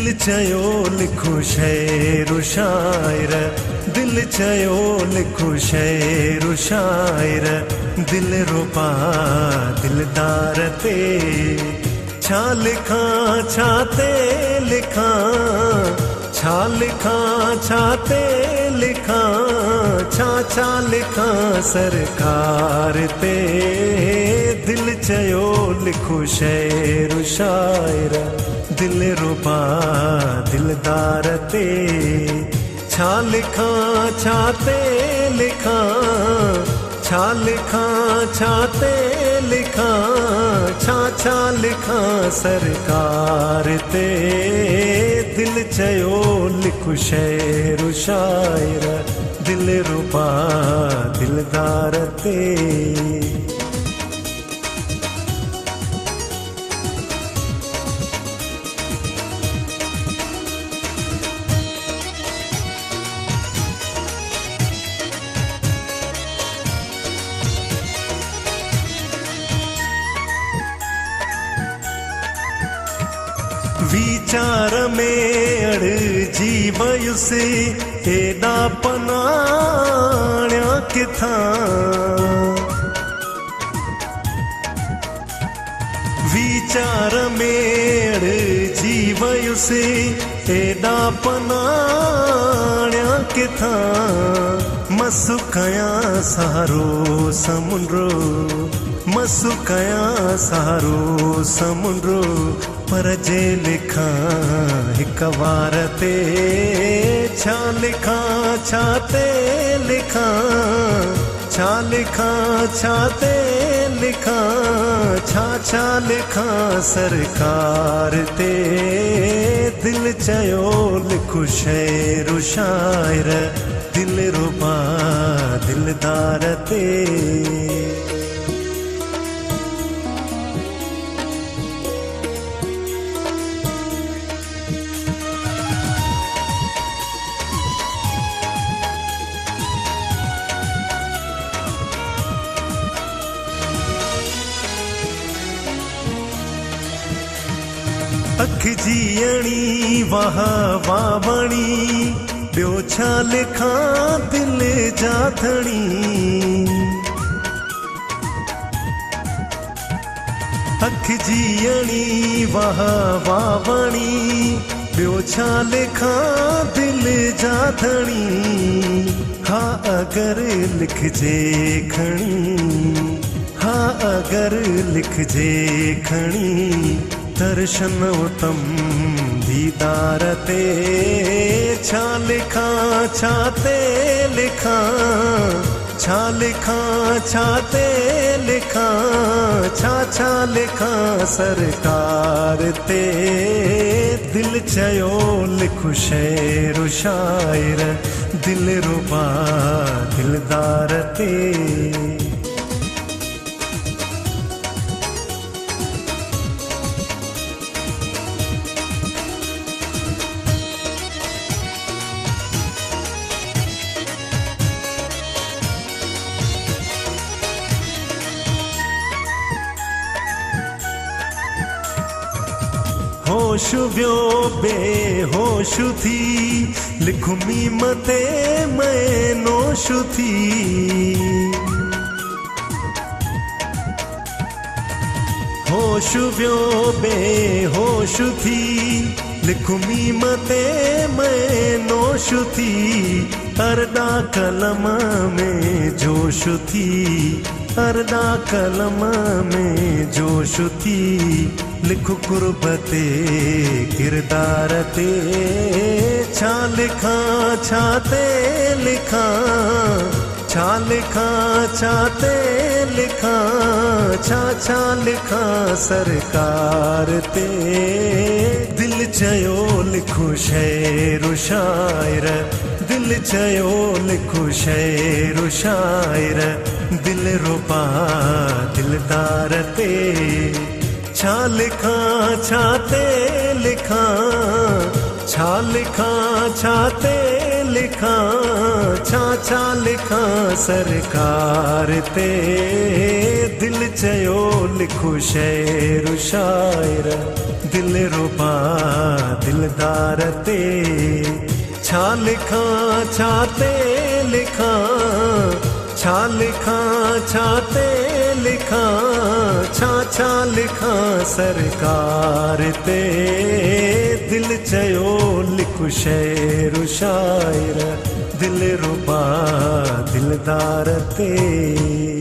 दिल चयो लिखो शेर शायर, दिल चयो लिखो शेर शायर, दिल रुपा दिलदार ते छा लिखा छाते लिखा, छा लिखा छाते लिखा, छा लिखा सरकार ते। दिल चयो लिखो शेर शायर, दिल रुबा दिलदार ते छा लिखा छाते लिखा, छा लिखा छाते लिखा, छा लिखा सरकार ते। दिल चयो लिखो शेर शायर, दिल रुबा दिलदार ते। विचार में अड़जी वयुसे एडा पनाण्या किथा, विचार में अड़जी वयुसे एडा पनाण्या किथा। मसु कया सारो समुंद्रो, मसु कया सारो समुंद्रो, पर जे लिखा हिक वार ते छा लिखा छाते लिखा, छा लिखा छाते लिखा, छा लिखा सरकार ते। दिल चयो लिखो शेर शायर, दिल रुबा दिलदार ते। अख जीअणी वाह वावणी, ॿियो छा लिखा दिल जा धणी। अख जीअणी वाह वावणी, ॿियो छा लिखा दिल जा धणी। हा अगर लिखजे खणी, हा अगर लिखजे खणी, दर्शन उत्तम दीदार ते छा लिखा छाते लिखा, छा लिखा छाते लिखा, छा लिखा सरकार ते। दिल चयो लिखो शेर शायर, दिल रुबा दिलदार ते। होश वियो बेहोश थी, लिखमी मथे मैं नोश थी। होश वियो बेहोश थी, लिखमी मथे मैं नोश थी। अरदा कलम में जोश थी, अरदा कलम में जोश थी। लिखो कुर्बते किरदार ते छा लिखा छाते लिखा, छा लिखा छाते लिखा, छा लिखा सरकार ते। दिल चयो लिखो शेर शायर, दिल चयो लिखो शेर शायर, दिल रुबा दिलदार ते छा लिखा छाते लिखा, छा लिखा छाते लिखा, छा छा लिखां सरकार ते दिल चयो लिखो शेर शायर दिल रुबा दिलदार ते छा लिखां छा ते लिखां छा लिखां छा ते लिखां छा छा लिखां सरकार ते दिल चयो लिखो शेर शायर दिल रुबा दिलदार ते